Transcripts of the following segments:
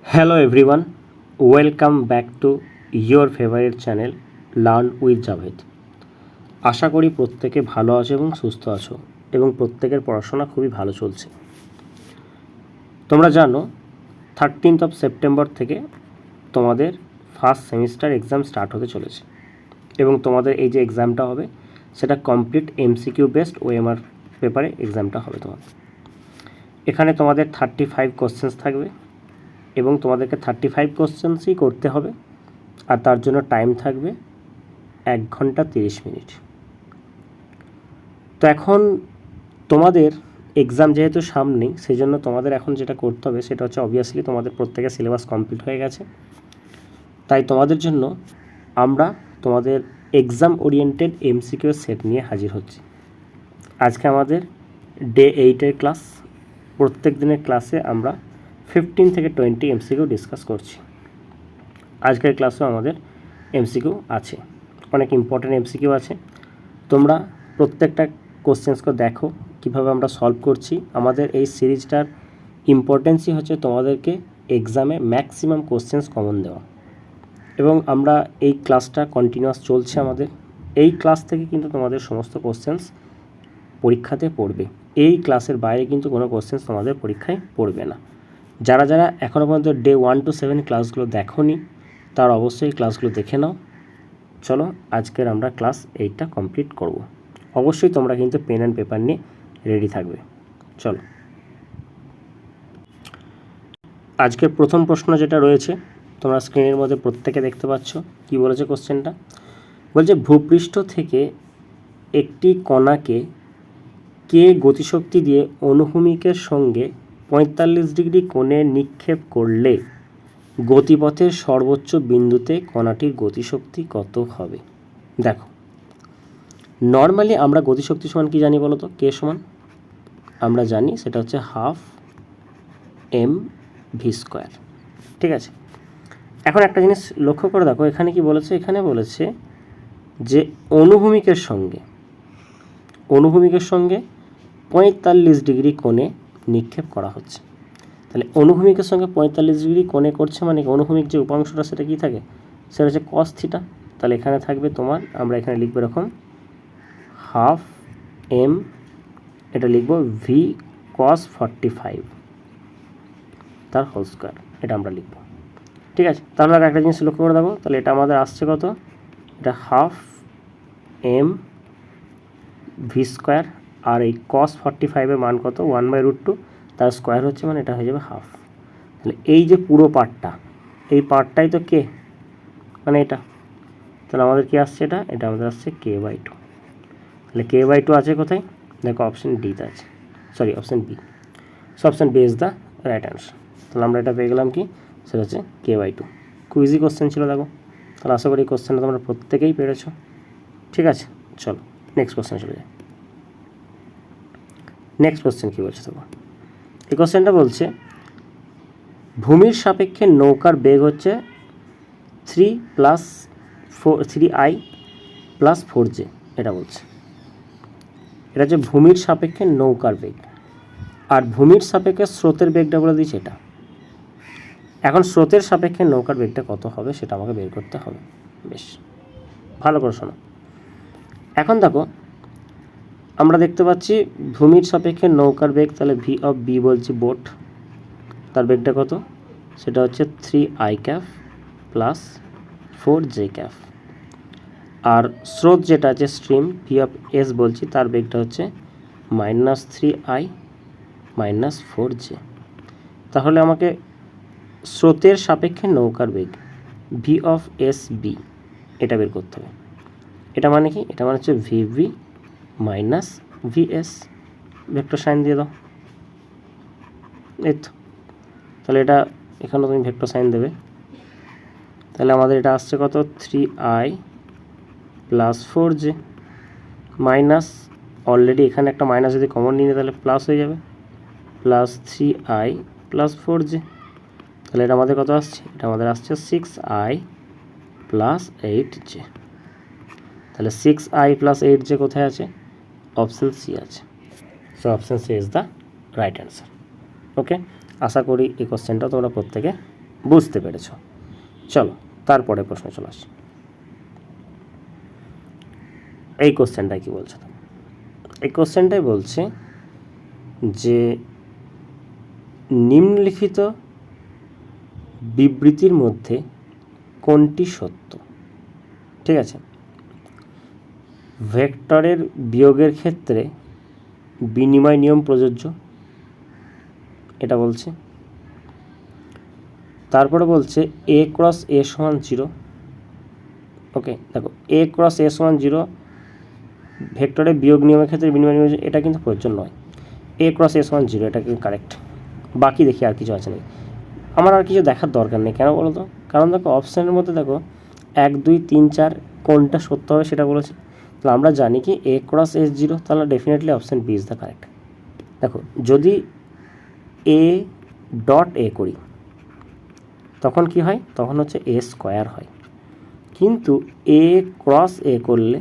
Hello everyone, welcome back to your favorite channel Learn with Javed। আশা করি প্রত্যেকে ভালো আছো এবং সুস্থ আছো এবং প্রত্যেকের পড়াশোনা খুবই ভালো চলছে। তোমরা জানো 13th সেপ্টেম্বর থেকে তোমাদের ফার্স্ট সেমিস্টার এক্সাম স্টার্ট হতে চলেছে এবং তোমাদের এই যে এক্সামটা হবে সেটা কমপ্লিট এমসিকিউ বেসড ওএমআর পেপারে এক্সামটা হবে তোমাদের। এখানে তোমাদের 35 কোশ্চেন্স থাকবে এবং তোমাদেরকে 35 কোশ্চেন্সই করতে হবে আর তার জন্য টাইম থাকবে 1 ঘন্টা 30 মিনিট। তো এখন তোমাদের এক্সাম যেহেতু সামনেই সেই জন্য তোমাদের এখন যেটা করতে হবে সেটা হচ্ছে অবভিয়াসলি তোমাদের প্রত্যেকের সিলেবাস কমপ্লিট হয়ে গেছে, তাই তোমাদের জন্য আমরা তোমাদের এক্সাম ওরিয়েন্টেড এমসিকিউ সেট নিয়ে হাজির হচ্ছি। আজকে আমাদের ডে 8-এর ক্লাস। প্রত্যেক দিনের ক্লাসে আমরা 15 থেকে 20 এমসিকিউ ডিসকাস করছি। আজকের ক্লাসেও আমাদের এমসিকিউ আছে, অনেক ইম্পর্টেন্ট এমসিকিউ আছে। তোমরা প্রত্যেকটা কোশ্চেন্সকে দেখো কিভাবে আমরা সলভ করছি। আমাদের এই সিরিজটার ইম্পর্টেন্সই হচ্ছে তোমাদেরকে এক্সামে ম্যাক্সিমাম কোশ্চেন্স কমন দেওয়া এবং আমরা এই ক্লাসটা কন্টিনিউয়াস চলছে আমাদের। এই ক্লাস থেকে কিন্তু তোমাদের সমস্ত কোশ্চেন্স পরীক্ষাতে পড়বে। এই ক্লাসের বাইরে কিন্তু কোনো কোশ্চেন্স তোমাদের পরীক্ষায় পড়বে না। যারা যারা এখনও পর্যন্ত ডে 1 to 7 ক্লাসগুলো দেখোনি তারা অবশ্যই ক্লাসগুলো দেখে নাও। চলো আজকের আমরা ক্লাস 8টা কমপ্লিট করব। অবশ্যই তোমরা কিন্তু পেন অ্যান্ড পেপার নিয়ে রেডি থাকবে। চলো, আজকের প্রথম প্রশ্ন যেটা রয়েছে তোমরা স্ক্রিনের মধ্যে প্রত্যেকে দেখতে পাচ্ছ। কি বলেছে কোশ্চেনটা? বলছে ভূপৃষ্ঠ থেকে একটি কণাকে কে গতিশক্তি দিয়ে অনুভূমিকের সঙ্গে 45 ডিগ্রি কোণে নিক্ষেপ করলে গতিপথের সর্বোচ্চ বিন্দুতে কণাটির গতিশক্তি কত হবে? দেখো, নর্মালি আমরা গতিশক্তি সমান কি জানি বলো তো? কে সমান আমরা জানি সেটা হচ্ছে হাফ mv²। ঠিক আছে, এখন একটা জিনিস লক্ষ্য করে দেখো এখানে কি বলেছে। এখানে বলেছে যে অনুভূমিকের সঙ্গে 45 ডিগ্রি কোণে নিক্ষেপ করা হচ্ছে। তাহলে অনুভূমিকের সঙ্গে 45 ডিগ্রি কোণে করছে মানে অনুভূমিক যে উপাংশটা সেটা কি থাকে? সেটা হচ্ছে cos থিটা। তাহলে এখানে থাকবে তোমার, আমরা এখানে লিখবো এরকম হাফ m, এটা লিখবো v cos 45 তার হোল স্কোয়ার, এটা আমরা লিখবো। ঠিক আছে, তাহলে আর একটা জিনিস লক্ষ্য করে দেখো, তাহলে এটা আমাদের আসছে কত? এটা হাফ mv², আর এই cos 45-এর মান কত? 1/√2, তার স্কোয়ার হচ্ছে মানে এটা হয়ে যাবে হাফ। তাহলে এই যে পুরো পার্টটা, এই পার্টটাই তো কে, মানে এটা। তাহলে আমাদের কি আসছে? এটা আমাদের আসছে k/2। তাহলে k/2 আছে কোথায়? দেখো অপশন ডিতে আছে, sorry option B. So option B is the right answer. তাহলে আমরা এটা পেয়ে গেলাম কি, সেটা হচ্ছে k/2। খুব ইজি কোশ্চেন ছিল দেখো। তাহলে আশা করি এই কোশ্চেনটা তোমরা প্রত্যেকেই পেরেছো। ঠিক আছে, চলো নেক্সট কোশ্চেন চলে যাই। নেক্সট কোশ্চেন কী বলছে দেখো। এই কোশ্চেনটা বলছে ভূমির সাপেক্ষে নৌকার বেগ হচ্ছে 3i + 4j। এটা বলছে, এটা হচ্ছে ভূমির সাপেক্ষে নৌকার বেগ, আর ভূমির সাপেক্ষে স্রোতের বেগটা বলে দিয়েছে এটা। এখন স্রোতের সাপেক্ষে নৌকার বেগটা কত হবে সেটা আমাকে বের করতে হবে। বেশ ভালো করে শোনো। এখন দেখো আমরা দেখতে পাচ্ছি ভূমির সাপেক্ষে নৌকার বেগ, তাহলে v বলছি বোট, তার বেগটা কত? সেটা হচ্ছে 3i + 4j। আর স্রোত যেটা আছে স্ট্রিম v বলছি, তার বেগটা হচ্ছে -3i - 4j। তাহলে আমাকে স্রোতের সাপেক্ষে নৌকার বেগ v(s)b এটা বের করতে হবে। এটা মানে কি? এটা মানে হচ্ছে vv - vs। ভেক্টর সাইন দিয়ে দাও, এই তো। তাহলে এটা এখানে তুমি ভেক্টর সাইন দেবে। তাহলে আমাদের এটা আসছে কত? 3i + 4j মাইনাস, অলরেডি এখানে একটা মাইনাস যদি কমন নিয়ে তাহলে প্লাস হয়ে যাবে, +3i + 4j। তাহলে এটা আমাদের কত আসছে? এটা আমাদের আসছে 6i + 8j। তাহলে 6i + 8j কোথায় আছে? অপশন সি আছে। So option C is the right answer. Okay, আশা করি এই কোশ্চেনটা তোমরা প্রত্যেকে বুঝতে পেরেছ। চলো তারপরে প্রশ্ন চলে আসি। এই কোশ্চেনটা কি বলছে? এই কোশ্চেনটাই বলছে যে নিম্নলিখিত বিবৃতির মধ্যে কোনটি সত্য? ঠিক আছে, ভেক্টরের বিয়োগের ক্ষেত্রে বিনিময় নিয়ম প্রযোজ্য, এটা বলছে। তারপরে বলছে এ ক্রস এ সমান 0। ওকে, দেখো এ ক্রস এ সমান 0 ভেক্টরের বিয়োগ নিয়মের ক্ষেত্রে বিনিময় নিয়ম, এটা কিন্তু প্রয়োজ্য নয়। এ ক্রস এ সমান 0 এটা কিন্তু কারেক্ট। বাকি দেখি আর কিছু আছে নাকি। আমার আর কিছু দেখার দরকার নেই, কেন বলো তো? কারণ দেখো অপশানের মধ্যে দেখো 1 2 3 4 কোনটা সত্য হবে সেটা বলেছে। তাহলে আমরা জানি কি এ ক্রস এস 0, তাহলে definitely option B is the correct. দেখো যদি এ ডট এ করি তখন কি হয়? তখন হচ্ছে এ স্কোয়ার হয়। কিন্তু এ ক্রস এ করলে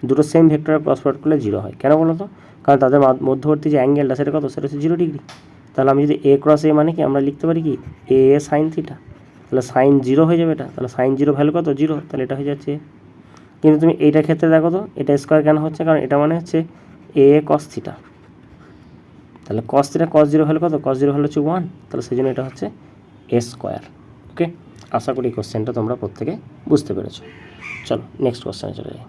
দুটো সেম ভেক্টরের ক্রস প্রোডাক্ট করলে 0 হয়। কেন বলো তো? কারণ তাদের মধ্যবর্তী যে অ্যাঙ্গেলটা সেটা কত? সেটা হচ্ছে 0 ডিগ্রি। তাহলে আমি যদি এ ক্রস এ মানে কি আমরা লিখতে পারি কি এ সাইন থিটা, তাহলে সাইন 0 হয়ে যাবে এটা। তাহলে সাইন 0 ভ্যালু কত? 0, তাহলে এটা হয়ে যাচ্ছে। কিন্তু তুমি এইটার ক্ষেত্রে দেখো তো এটা স্কোয়ার কেন হচ্ছে? কারণ এটা মানে হচ্ছে এ কস থিটা, তাহলে কস থিটা কস 0 ভ্যালু কত? কস 0 ভ্যালু হচ্ছে 1, তাহলে সেই জন্য এটা হচ্ছে এ স্কোয়ার। ওকে, আশা করি কোশ্চেনটা তোমরা প্রত্যেকে বুঝতে পেরেছো। চলো নেক্সট কোশ্চেনে চলে যাই।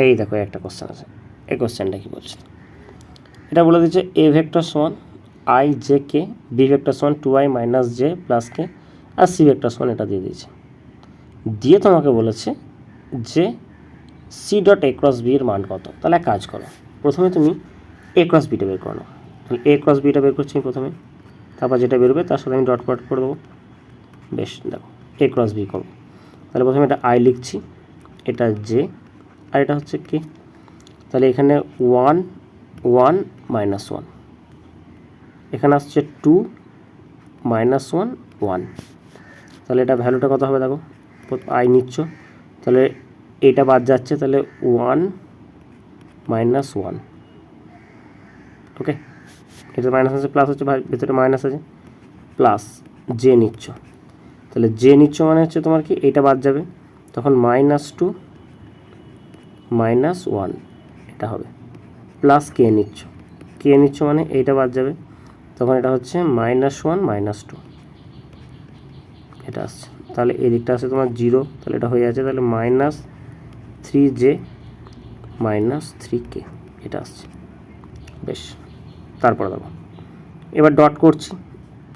এই দেখো একটা কোশ্চেন আছে, এই কোশ্চেনটা কি বলছে? এটা বলে দিচ্ছে এ ভেক্টর সমান i j k, B vector সমান 2i minus j plus k, আর সি ভেক্টর সমান এটা দিয়ে দিয়েছে। দিয়ে তোমাকে বলেছে যে C dot A cross B এর মান কত। তাহলে এক কাজ করো, প্রথমে তুমি এ ক্রস বিটা বের করো। তাহলে এ ক্রস বিটা বের করছি প্রথমে, তারপর যেটা বেরোবে তার সাথে আমি ডট প্রোডাক্ট করে দেবো। বেশ, দেখো এ ক্রস বি করবো। তাহলে প্রথমে এটা আই লিখছি, এটা জে, আর এটা হচ্ছে কি? তাহলে এখানে 1 1 মাইনাস 1, এখানে আসছে 2 মাইনাস 1 1। তাহলে এটা ভ্যালুটা কত হবে? দেখো আই নিচ্ছ, তাহলে এটা বাদ যাচ্ছে, তাহলে 1 মাইনাস 1। ওকে, এটা মাইনাস আছে প্লাস হচ্ছে, ভেতরে মাইনাস আছে, প্লাস জে নিচ্ছ, তাহলে জে নিচ্ছ মানে হচ্ছে তোমার কি এইটা বাদ যাবে, তখন -2 -1 এটা হবে, প্লাস কে নিচ্ছ মানে এইটা বাদ যাবে, তখন এটা হচ্ছে -1 -2 এটা আসছে। তাহলে এই দিকটা আসছে তোমার 0, তাহলে এটা হয়ে যাচ্ছে, তাহলে -3j -3k এটা আসছে। বেশ, তারপরে দেখো এবার ডট করছি,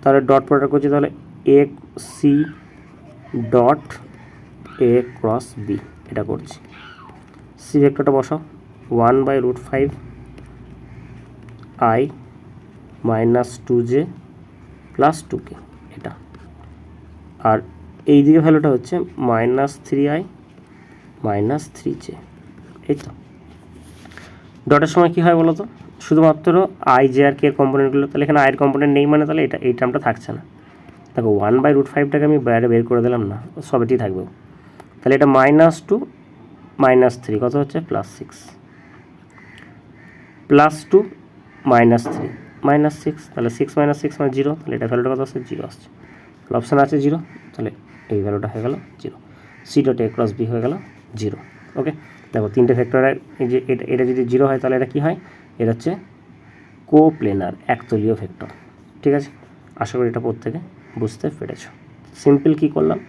তাহলে ডট প্রোডাক্ট করছি, তাহলে A C dot A cross B এটা করছি। সি ভেক্টরটা বসাও, 1/√5 i -2j প্লাস 2k এটা, আর এই দিকে ভ্যালুটা হচ্ছে -3i -3j। এই তো ডটের সময় কী হয় বলো তো? শুধুমাত্র আই জে আর কে এর কম্পোনেন্টগুলো, তাহলে এখানে আয়ের কম্পোনেন্ট নেই মানে তাহলে এটা এই টার্মটা থাকছে না। দেখো 1/√5টাকে আমি বাইরে বের করে দিলাম না, সবেটি থাকবে। তাহলে এটা -2 -3 কত হচ্ছে? +6, +2 -3 -6, তাহলে 6 - 6 মানে 0, তাহলে এটা ভ্যালুটা কত আসছে? 0 আসছে। তাহলে অপশান আছে 0, তাহলে এই ভ্যালুটা হয়ে গেল 0। C dot A cross B হয়ে গেল 0। ওকে, দেখো তিনটে ভেক্টরের এই যে এটা যদি 0 হয় তাহলে এটা কী হয়? এটা হচ্ছে কোপ্লেনার একতলীয় ভেক্টর। ঠিক আছে, আশা করি এটা প্রত্যেকে বুঝতে পেরেছ। সিম্পল কী করলাম,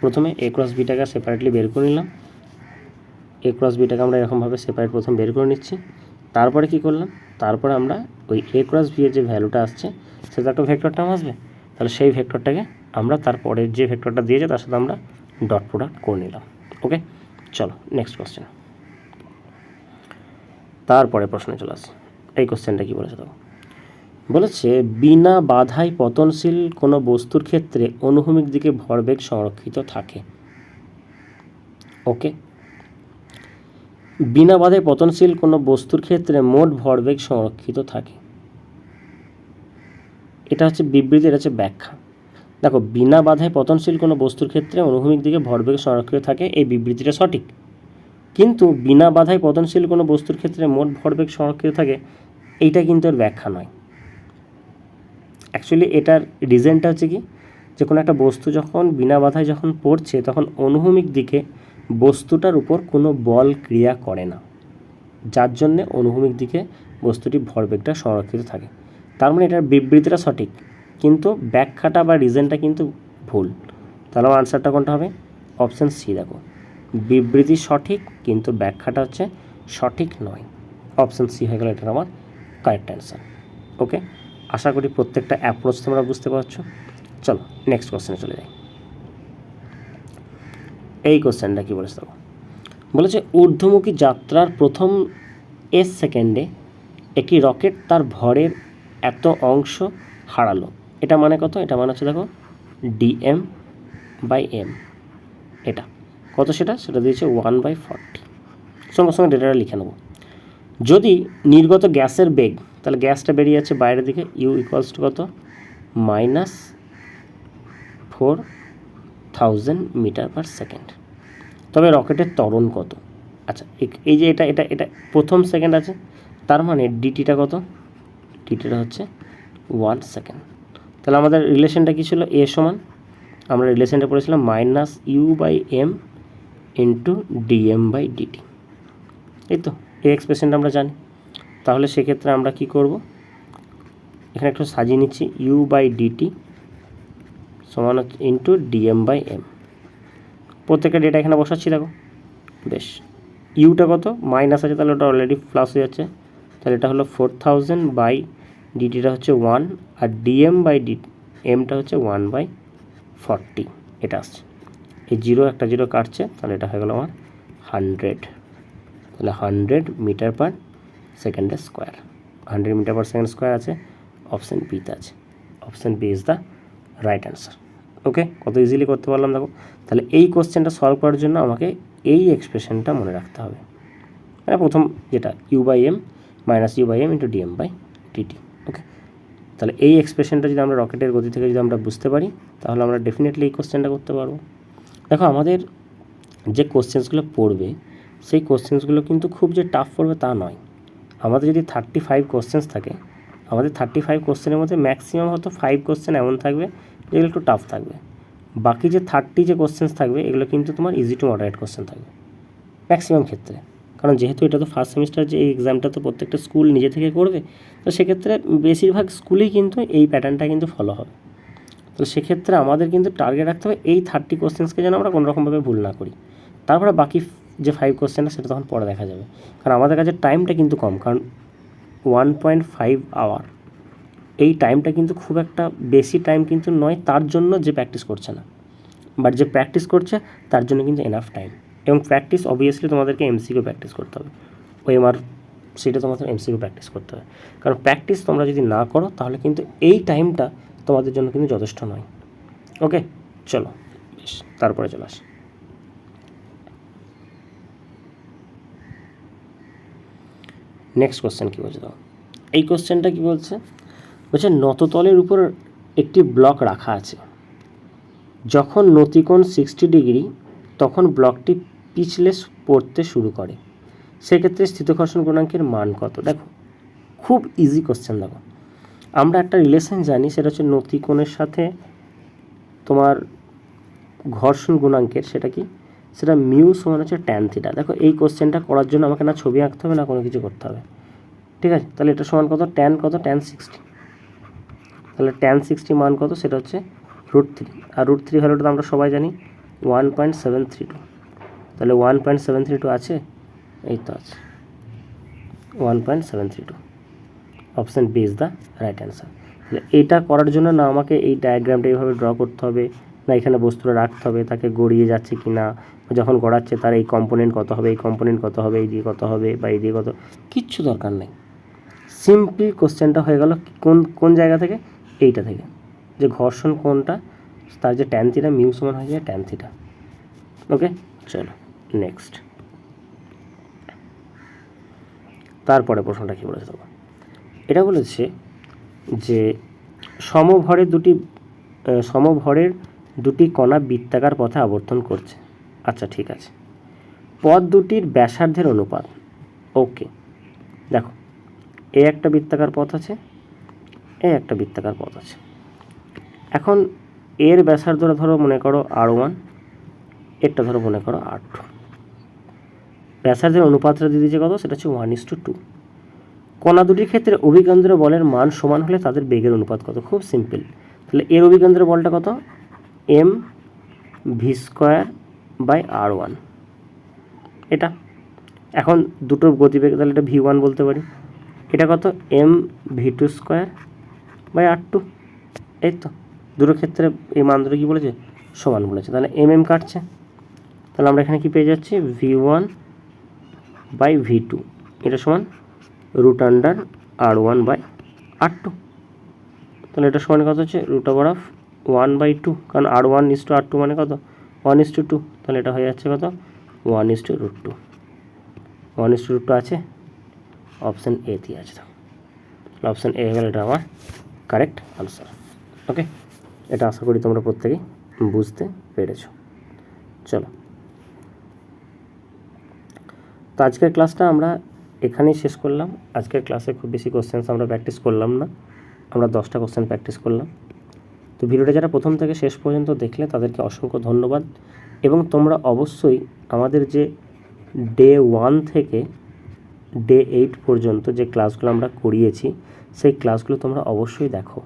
প্রথমে এ ক্রস বিটাকে সেপারেটলি বের করে নিলাম। এ ক্রস বিটাকে আমরা এরকমভাবে সেপারেট প্রথম বের করে নিচ্ছি। তারপরে কি করলাম? তারপরে আমরা ওই এ ক্রস বি এর যে ভ্যালুটা আসছে সেটা একটা ভেক্টর টার্ম আসবে, তাহলে সেই ভেক্টরটাকে আমরা তারপরের যে ভেক্টরটা দিয়েছে তার সাথে আমরা ডট প্রোডাক্ট করে নিলাম। ওকে, চলো নেক্সট কোশ্চেন। তারপরে প্রশ্নে চলে আসি। এই কোশ্চেনটা কী বলেছে দেখো, বলেছে বিনা বাধায় পতনশীল কোনো বস্তুর ক্ষেত্রে অনুভূমিক দিকে ভরবেগ সংরক্ষিত থাকে। ওকে, বিনা বাধায় পতনশীল কোনো বস্তুর ক্ষেত্রে মোট ভরবেগ সংরক্ষিত থাকে, এটা হচ্ছে বিবৃতি, এটা হচ্ছে ব্যাখ্যা। দেখো বিনা বাধায় পতনশীল কোনো বস্তুর ক্ষেত্রে অনুভূমিক দিকে ভরবেগ সংরক্ষিত থাকে, এই বিবৃতিটা সঠিক। কিন্তু বিনা বাধায় পতনশীল কোনো বস্তুর ক্ষেত্রে মোট ভরবেগ সংরক্ষিত থাকে, এইটা কিন্তু এর ব্যাখ্যা নয়। অ্যাকচুয়ালি এটার রিজনটা হচ্ছে কি, যে কোনো একটা বস্তু যখন বিনা বাধায় যখন পড়ছে তখন অনুভূমিক দিকে বস্তুটার উপর কোনো বল ক্রিয়া করে না, যার জন্যে অনুভূমিক দিকে বস্তুটি ভরবেগটা সংরক্ষিত থাকে। তার মানে এটার বিবৃতিটা সঠিক, কিন্তু ব্যাখ্যাটা বা রিজনটা কিন্তু ভুল। তাহলে আমার আনসারটা কোনটা হবে? Option C. দেখো, বিবৃতি সঠিক কিন্তু ব্যাখ্যাটা হচ্ছে সঠিক নয়। অপশান সি হয়ে গেল এটার আমার কারেক্ট অ্যান্সার। ওকে, আশা করি প্রত্যেকটা অ্যাপ্রোচ তোমরা বুঝতে পারছো। চলো নেক্সট কোশ্চেনে চলে যাই। এই কোশ্চেনটা কী বলেছে দেখো, বলেছে ঊর্ধ্বমুখী যাত্রার প্রথম এস সেকেন্ডে একটি রকেট তার ভরের এত অংশ হারালো। এটা মানে কত? এটা মানে হচ্ছে দেখো dm/m। এটা কত? সেটা দিয়েছে 1/40। সঙ্গে সঙ্গে ডেটাটা লিখে নেব। যদি নির্গত গ্যাসের বেগ, তাহলে গ্যাসটা বেরিয়ে যাচ্ছে বাইরের দিকে, u ইকুয়ালস টু কত? -4000 মিটার/সেকেন্ড। তবে রকেটের ত্বরণ কত? আচ্ছা, এই যে এটা এটা এটা প্রথম সেকেন্ড আছে, তার মানে ডিটিটা কত? ডিটিটা হচ্ছে 1 সেকেন্ড। তাহলে আমাদের রিলেশনটা কী ছিল? এ সমান, আমরা রিলেশনটা পড়েছিলাম -u/m ইন্টু dm/dt। এই তো, এই এক্সপ্রেশনটা আমরা জানি। তাহলে সেক্ষেত্রে আমরা কি করব, এখানে একটু সাজিয়ে নিচ্ছি, u/dt সমান হচ্ছে ইন্টু dm/m। প্রত্যেকটা ডেটা এখানে বসাচ্ছি। দেখো বেশ, ইউটা কত? মাইনাস আছে, তাহলে ওটা অলরেডি প্লাস হয়ে যাচ্ছে। তাহলে এটা হলো 4000/ডিটিটা হচ্ছে 1, আর dm/এমটা হচ্ছে 1/40। এটা আসছে, এই জিরো একটা জিরো কাটছে, তাহলে এটা হয়ে গেল আমার 100। তাহলে 100 মিটার/সেকেন্ডের স্কোয়ার, 100 মিটার/সেকেন্ড স্কোয়ার আছে, অপশান বিতে আছে। Option B is the right answer. Okay, কত ইজিলি করতে পারলাম দেখো। তাহলে এই কোশ্চেনটা সলভ করার জন্য আমাকে এই এক্সপ্রেশনটা মনে রাখতে হবে, মানে প্রথম যেটা u/m -u/m ইন্টু dm/dt। ওকে, তাহলে এই এক্সপ্রেশনটা যদি আমরা রকেটের গতি থেকে যদি আমরা বুঝতে পারি, তাহলে আমরা ডেফিনেটলি এই কোশ্চেনটা করতে পারবো। দেখো, আমাদের যে কোশ্চেন্সগুলো পড়বে, সেই কোশ্চেন্সগুলো কিন্তু খুব যে টাফ পড়বে তা নয়। আমাদের যদি 35 কোশ্চেন্স থাকে, আমাদের 35 কোশ্চেনের মধ্যে ম্যাক্সিমাম হয়তো 5 কোশ্চেন এমন থাকবে যেগুলো একটু টাফ থাকবে। বাকি যে 30 যে কোশ্চেন্স থাকবে, এগুলো কিন্তু তোমার ইজি টু মডারেট কোশ্চেন থাকবে ম্যাক্সিমাম ক্ষেত্রে। কারণ যেহেতু এটা তো ফার্স্ট সেমিস্টার, যে এই এক্সামটা তো প্রত্যেকটা স্কুল নিজে থেকে করবে, তো সেক্ষেত্রে বেশিরভাগ স্কুলেই কিন্তু এই প্যাটার্নটা কিন্তু ফলো হবে। তো সেক্ষেত্রে আমাদের কিন্তু টার্গেট রাখতে হবে এই 30 কোশ্চেন্সকে যেন আমরা কোনোরকমভাবে ভুল না করি। তারপরে বাকি যে 5 কোশ্চেনটা সেটা তখন পরে দেখা যাবে, কারণ আমাদের কাছে টাইমটা কিন্তু কম, কারণ 1.5 আওয়ার। এই টাইমটা কিন্তু খুব একটা বেশি টাইম কিন্তু নয় তার জন্য যে প্র্যাকটিস করছে না, বাট যে প্র্যাকটিস করছে তার জন্য কিন্তু এনাফ টাইম। এবং প্র্যাকটিস অবভিয়াসলি তোমাদেরকে এমসিকিউ প্র্যাকটিস করতে হবে, ওএমআর সেটা তোমাদের এমসিকিউ প্র্যাকটিস করতে হবে। কারণ প্র্যাকটিস তোমরা যদি না করো, তাহলে কিন্তু এই টাইমটা তোমাদের জন্য কিন্তু যথেষ্ট নয়। ওকে, চলো বেশ, তারপরে চলে আসি। নেক্সট কোশ্চেন কী বলছে দাও, এই কোশ্চেনটা কী বলছে, বলছে নততলের উপর একটি ব্লক রাখা আছে, যখন নতিকোণ 60 ডিগ্রি, তখন ব্লকটি পিছলে পড়তে শুরু করে, সেক্ষেত্রে স্থিতঘর্ষণ গুণাঙ্কের মান কত? দেখো, খুব ইজি কোশ্চেন। দেখো, আমরা একটা রিলেশন জানি, সেটা হচ্ছে নতিকোণের সাথে তোমার ঘর্ষণ গুণাঙ্কের, সেটা কি? সেটা মিউ সমান হচ্ছে ট্যান থিটা। দেখো, এই কোশ্চেনটা করার জন্য আমাকে না ছবি আঁকতে হবে না কোনো কিছু করতে হবে, ঠিক আছে? তাহলে এটা সমান কত? ট্যান কত? ট্যান 60। তাহলে ট্যান 60 মান কত? সেটা হচ্ছে √3, আর √3 ভ্যালুটা তো আমরা সবাই জানি 1.732। তাহলে 1.732 আছে, এই তো আছে 1.732। Option B is the right answer. তাহলে এটা করার জন্য না আমাকে এই ডায়াগ্রামটা এইভাবে ড্র করতে হবে, না এখানে বস্তুটা রাখতে হবে, তাকে গড়িয়ে যাচ্ছে কি না, যখন গড়াচ্ছে তার এই কম্পোনেন্ট কত হবে, এই কম্পোনেন্ট কত হবে, এই দিয়ে কত হবে, বা এই দিয়ে কত, কিচ্ছু দরকার নেই। সিম্পলি কোশ্চেনটা হয়ে গেল কোন জায়গা থেকে? এইটা থেকে, যে ঘর্ষণ কোনটা, তার যে ট্যান থিটা, মিউ সমান হয়ে যায় ট্যান থিটা। ওকে, চলো নেক্সট। তারপরে প্রশ্নটা কী বলেছে দেখো, এটা বলেছে যে সমভরের দুটি কণা বৃত্তাকার পথে আবর্তন করছে। আচ্ছা, ঠিক আছে। পথ দুটির ব্যাসার্ধের অনুপাত। ওকে, দেখো এ একটা বৃত্তাকার পথ আছে, এ একটা বৃত্তাকার পথ আছে। এখন এর ব্যাসার্ধটা ধরো মনে করো R1, এরটা ধরো মনে করো R2। ব্যাসার্ধের অনুপাতটা দিয়ে দিয়েছে কত, সেটা হচ্ছে 1:2। কণা দুটির ক্ষেত্রে অভিকেন্দ্র বলের মান সমান হলে তাদের বেগের অনুপাত কত? খুব সিম্পল। তাহলে এর অভিকেন্দ্র বলটা কত? mv²/r1, এটা। এখন দুটোর গতিবেগ, তাহলে এটা v1 বলতে পারি। এটা কত? mv²/r2। এই তো দুটোর ক্ষেত্রে এই মান দুটো কী বলেছে? সমান বলেছে। তাহলে কাটছে, তাহলে আমরা এখানে কি পেয়ে যাচ্ছি? v1/v2 এটা সমান √r1/r2। তাহলে এটা সমান কত হচ্ছে? √1/2, কারণ r1:r2 মানে কত? 1:2। তাহলে এটা হয়ে যাচ্ছে কত? 1:√2। 1:√2 আছে, অপশান এ দিয়ে আছে। তাহলে অপশান এ হয়ে গেল এটা আমার কারেক্ট আনসার। ওকে, এটা আশা করি তোমরা প্রত্যেকেই বুঝতে পেরেছো। চলো, তো আজকের ক্লাসটা আমরা এখানেই শেষ করলাম। আজকের ক্লাসে খুব বেশি কোশ্চেন্স আমরা প্র্যাকটিস করলাম না, আমরা 10টা কোশ্চেন প্র্যাকটিস করলাম। তো ভিডিওটা যারা প্রথম থেকে শেষ পর্যন্ত দেখলে তাদেরকে অসংখ্য ধন্যবাদ। এবং তোমরা অবশ্যই আমাদের যে ডে 1 থেকে ডে 8 পর্যন্ত যে ক্লাসগুলো আমরা করিয়েছি সেই ক্লাসগুলো তোমরা অবশ্যই দেখো।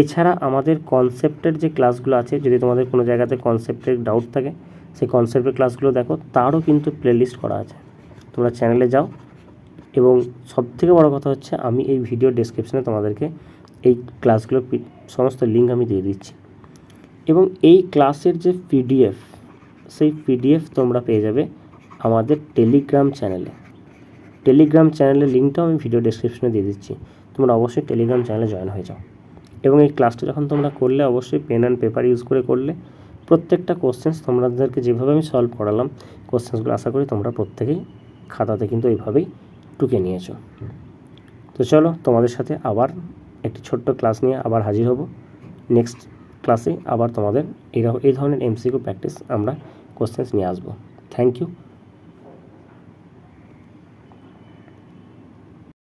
এছাড়া আমাদের কনসেপ্টের যে ক্লাসগুলো আছে, যদি তোমাদের কোনো জায়গাতে কনসেপ্টের ডাউট থাকে সেই কনসেপ্টের ক্লাসগুলো দেখো, তারও কিন্তু প্লেলিস্ট করা আছে। তোমরা চ্যানেলে যাও, এবং সবথেকে বড় কথা হচ্ছে আমি এই ভিডিও ডেসক্রিপশনে তোমাদেরকে এই ক্লাসগুলোর সমস্ত লিঙ্ক আমি দিয়ে দিচ্ছি। এবং এই ক্লাসের যে পিডিএফ, সেই পিডিএফ তোমরা পেয়ে যাবে আমাদের টেলিগ্রাম চ্যানেলে। টেলিগ্রাম চ্যানেলের লিঙ্কটাও আমি ভিডিও ডেসক্রিপশনে দিয়ে দিচ্ছি, তোমরা অবশ্যই টেলিগ্রাম চ্যানেলে জয়েন হয়ে যাও। এবং এই ক্লাসটা যখন তোমরা করলে অবশ্যই পেন অ্যান্ড পেপার ইউজ করে করলে। প্রত্যেকটা কোশ্চেন্স তোমাদেরকে যেভাবে আমি সলভ করালাম, কোশ্চেন্সগুলো আশা করি তোমরা প্রত্যেকেই খাতাতে কিন্তু এইভাবেই টুকে নিয়েছো। তো চলো, তোমাদের সাথে আবার একটি ছোট্ট ক্লাস নিয়ে আবার হাজির হব নেক্সট ক্লাসে। আবার তোমাদের এই ধরনের এমসিকিউ প্র্যাকটিস আমরা কোশ্চেন্স নিয়ে আসবো। Thank you.